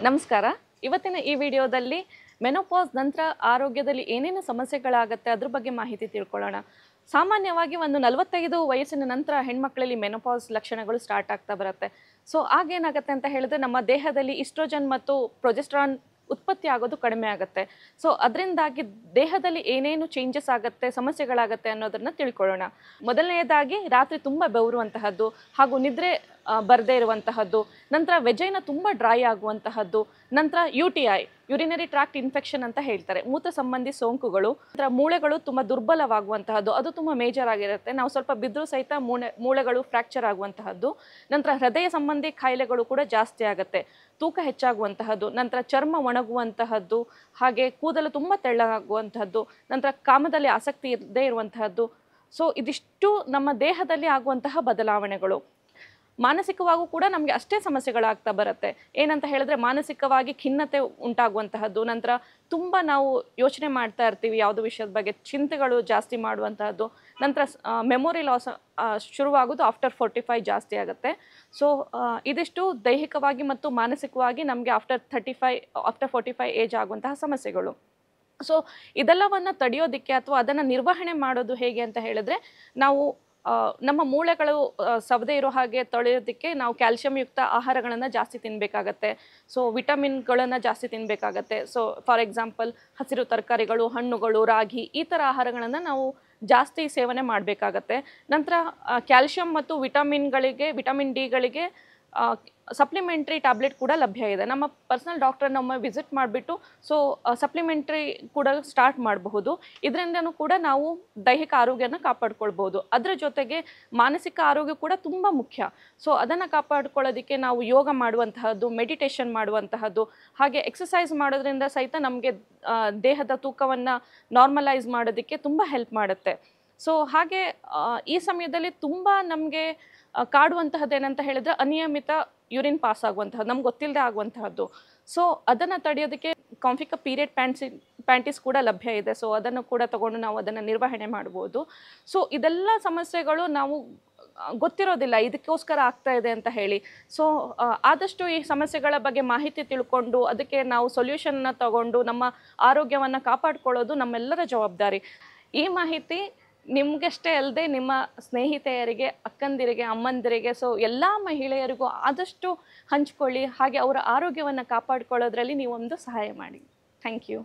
ನಮಸ್ಕಾರ. ಇವತ್ತಿನ ಈ ವಿಡಿಯೋದಲ್ಲಿ ಮೆನೋಪಾಸ್ ನಂತರ ಆರೋಗ್ಯದಲ್ಲಿ ಏನೇನು ಸಮಸ್ಯೆಗಳಾಗುತ್ತೆ ಅದ್ರ ಬಗ್ಗೆ ಮಾಹಿತಿ ತಿಳ್ಕೊಳ್ಳೋಣ. ಸಾಮಾನ್ಯವಾಗಿ ಒಂದು 45 ವಯಸ್ಸಿನ ನಂತರ ಹೆಣ್ಮಕ್ಳಲ್ಲಿ ಮೆನೋಪಾಸ್ ಲಕ್ಷಣಗಳು ಸ್ಟಾರ್ಟ್ ಆಗ್ತಾ ಬರುತ್ತೆ. ಸೊ ಆಗೇನಾಗುತ್ತೆ ಅಂತ ಹೇಳಿದ್ರೆ ನಮ್ಮ ದೇಹದಲ್ಲಿ ಈಸ್ಟ್ರೋಜನ್ ಮತ್ತು ಪ್ರೊಜೆಸ್ಟ್ರಾನ್ ಉತ್ಪತ್ತಿ ಆಗೋದು ಕಡಿಮೆ ಆಗುತ್ತೆ. ಸೊ ಅದರಿಂದಾಗಿ ದೇಹದಲ್ಲಿ ಏನೇನು ಚೇಂಜಸ್ ಆಗುತ್ತೆ, ಸಮಸ್ಯೆಗಳಾಗುತ್ತೆ ಅನ್ನೋದನ್ನ ತಿಳ್ಕೊಳ್ಳೋಣ. ಮೊದಲನೆಯದಾಗಿ ರಾತ್ರಿ ತುಂಬ ಬೆವರುವಂತಹದ್ದು ಹಾಗೂ ನಿದ್ರೆ ಬರದೇ ಇರುವಂತಹದ್ದು, ನಂತರ ವೆಜೈನ ತುಂಬ ಡ್ರೈ ಆಗುವಂತಹದ್ದು, ನಂತರ UTI ಯುರಿನರಿ ಟ್ರಾಕ್ಟ್ ಇನ್ಫೆಕ್ಷನ್ ಅಂತ ಹೇಳ್ತಾರೆ, ಮೂತ್ರ ಸಂಬಂಧಿ ಸೋಂಕುಗಳು, ನಂತರ ಮೂಳೆಗಳು ತುಂಬ ದುರ್ಬಲವಾಗುವಂತಹದ್ದು, ಅದು ತುಂಬ ಮೇಜರ್ ಆಗಿರುತ್ತೆ. ನಾವು ಸ್ವಲ್ಪ ಬಿದ್ದರೂ ಸಹಿತ ಮೂಳೆಗಳು ಫ್ರ್ಯಾಕ್ಚರ್ ಆಗುವಂತಹದ್ದು, ನಂತರ ಹೃದಯ ಸಂಬಂಧಿ ಕಾಯಿಲೆಗಳು ಕೂಡ ಜಾಸ್ತಿ ಆಗುತ್ತೆ, ತೂಕ ಹೆಚ್ಚಾಗುವಂತಹದ್ದು, ನಂತರ ಚರ್ಮ ಒಣಗುವಂತಹದ್ದು, ಹಾಗೆ ಕೂದಲು ತುಂಬ ತೆಳ್ಳಗಾಗುವಂತಹದ್ದು, ನಂತರ ಕಾಮದಲ್ಲಿ ಆಸಕ್ತಿ ಇರದೇ ಇರುವಂತಹದ್ದು. ಸೊ ಇದಿಷ್ಟು ನಮ್ಮ ದೇಹದಲ್ಲಿ ಆಗುವಂತಹ ಬದಲಾವಣೆಗಳು. ಮಾನಸಿಕವಾಗೂ ಕೂಡ ನಮಗೆ ಅಷ್ಟೇ ಸಮಸ್ಯೆಗಳಾಗ್ತಾ ಬರುತ್ತೆ. ಏನಂತ ಹೇಳಿದ್ರೆ ಮಾನಸಿಕವಾಗಿ ಖಿನ್ನತೆ ಉಂಟಾಗುವಂತಹದ್ದು, ನಂತರ ತುಂಬ ನಾವು ಯೋಚನೆ ಮಾಡ್ತಾ ಇರ್ತೀವಿ ಯಾವುದೋ ವಿಷಯದ ಬಗ್ಗೆ, ಚಿಂತೆಗಳು ಜಾಸ್ತಿ ಮಾಡುವಂತಹದ್ದು, ನಂತರ ಮೆಮೊರಿ ಲಾಸ್ ಶುರುವಾಗೋದು ಆಫ್ಟರ್ 45 ಜಾಸ್ತಿ ಆಗುತ್ತೆ. ಸೊ ಇದಿಷ್ಟು ದೈಹಿಕವಾಗಿ ಮತ್ತು ಮಾನಸಿಕವಾಗಿ ನಮಗೆ ಆಫ್ಟರ್ 45 ಏಜ್ ಆಗುವಂತಹ ಸಮಸ್ಯೆಗಳು. ಸೊ ಇದೆಲ್ಲವನ್ನು ತಡೆಯೋದಕ್ಕೆ ಅಥವಾ ಅದನ್ನು ನಿರ್ವಹಣೆ ಮಾಡೋದು ಹೇಗೆ ಅಂತ ಹೇಳಿದ್ರೆ, ನಾವು ನಮ್ಮ ಮೂಳೆಗಳು ಸವದೆ ಇರೋ ಹಾಗೆ ತೊಳೆಯೋದಕ್ಕೆ ನಾವು ಕ್ಯಾಲ್ಸಿಯಂ ಯುಕ್ತ ಆಹಾರಗಳನ್ನು ಜಾಸ್ತಿ ತಿನ್ನಬೇಕಾಗತ್ತೆ. ಸೊ ವಿಟಮಿನ್ಗಳನ್ನು ಜಾಸ್ತಿ ತಿನ್ನಬೇಕಾಗತ್ತೆ. ಸೊ ಫಾರ್ ಎಕ್ಸಾಂಪಲ್ ಹಸಿರು ತರಕಾರಿಗಳು, ಹಣ್ಣುಗಳು, ರಾಗಿ, ಈ ಥರ ಆಹಾರಗಳನ್ನು ನಾವು ಜಾಸ್ತಿ ಸೇವನೆ ಮಾಡಬೇಕಾಗತ್ತೆ. ನಂತರ ಕ್ಯಾಲ್ಸಿಯಂ ಮತ್ತು ವಿಟಮಿನ್ ಡಿಗಳಿಗೆ ಸಪ್ಲಿಮೆಂಟ್ರಿ ಟ್ಯಾಬ್ಲೆಟ್ ಕೂಡ ಲಭ್ಯ ಇದೆ. ನಮ್ಮ ಪರ್ಸನಲ್ ಡಾಕ್ಟರ್ನ ಒಮ್ಮೆ ವಿಸಿಟ್ ಮಾಡಿಬಿಟ್ಟು ಸೊ ಸಪ್ಲಿಮೆಂಟ್ರಿ ಕೂಡ ಸ್ಟಾರ್ಟ್ ಮಾಡಬಹುದು. ಇದರಿಂದನೂ ಕೂಡ ನಾವು ದೈಹಿಕ ಆರೋಗ್ಯನ ಕಾಪಾಡ್ಕೊಳ್ಬೋದು. ಅದರ ಜೊತೆಗೆ ಮಾನಸಿಕ ಆರೋಗ್ಯ ಕೂಡ ತುಂಬ ಮುಖ್ಯ. ಸೊ ಅದನ್ನು ಕಾಪಾಡ್ಕೊಳ್ಳೋದಕ್ಕೆ ನಾವು ಯೋಗ ಮಾಡುವಂತಹದ್ದು, ಮೆಡಿಟೇಷನ್ ಮಾಡುವಂತಹದ್ದು, ಹಾಗೆ ಎಕ್ಸಸೈಸ್ ಮಾಡೋದ್ರಿಂದ ಸಹಿತ ನಮಗೆ ದೇಹದ ತೂಕವನ್ನು ನಾರ್ಮಲೈಸ್ ಮಾಡೋದಕ್ಕೆ ತುಂಬ ಹೆಲ್ಪ್ ಮಾಡುತ್ತೆ. ಸೊ ಹಾಗೆ ಈ ಸಮಯದಲ್ಲಿ ತುಂಬ ನಮಗೆ ಕಾಡುವಂತಹದ್ದು ಏನಂತ ಹೇಳಿದ್ರೆ ಅನಿಯಮಿತ ಯೂರಿನ್ ಪಾಸ್ ಆಗುವಂತಹದ್ದು, ನಮ್ಗೆ ಗೊತ್ತಿಲ್ಲದೆ ಆಗುವಂತಹದ್ದು. ಸೊ ಅದನ್ನು ತಡೆಯೋದಕ್ಕೆ ಕಾಂಫಿಕಾ ಪೀರಿಯಡ್ ಪ್ಯಾಂಟೀಸ್ ಕೂಡ ಲಭ್ಯ ಇದೆ. ಸೊ ಅದನ್ನು ಕೂಡ ತಗೊಂಡು ನಾವು ಅದನ್ನು ನಿರ್ವಹಣೆ ಮಾಡ್ಬೋದು. ಸೊ ಇದೆಲ್ಲ ಸಮಸ್ಯೆಗಳು ನಾವು ಗೊತ್ತಿರೋದಿಲ್ಲ ಇದಕ್ಕೋಸ್ಕರ ಆಗ್ತಾ ಇದೆ ಅಂತ ಹೇಳಿ. ಸೊ ಆದಷ್ಟು ಈ ಸಮಸ್ಯೆಗಳ ಬಗ್ಗೆ ಮಾಹಿತಿ ತಿಳ್ಕೊಂಡು ಅದಕ್ಕೆ ನಾವು ಸೊಲ್ಯೂಷನ್ನ ತಗೊಂಡು ನಮ್ಮ ಆರೋಗ್ಯವನ್ನು ಕಾಪಾಡ್ಕೊಳ್ಳೋದು ನಮ್ಮೆಲ್ಲರ ಜವಾಬ್ದಾರಿ. ಈ ಮಾಹಿತಿ ನಿಮಗಷ್ಟೇ ಅಲ್ಲದೆ ನಿಮ್ಮ ಸ್ನೇಹಿತೆಯರಿಗೆ, ಅಕ್ಕಂದಿರಿಗೆ, ಅಮ್ಮಂದಿರಿಗೆ, ಸೊ ಎಲ್ಲ ಮಹಿಳೆಯರಿಗೂ ಆದಷ್ಟು ಹಂಚ್ಕೊಳ್ಳಿ. ಹಾಗೆ ಅವರ ಆರೋಗ್ಯವನ್ನು ಕಾಪಾಡ್ಕೊಳ್ಳೋದ್ರಲ್ಲಿ ನೀವೊಂದು ಸಹಾಯ ಮಾಡಿ. Thank you.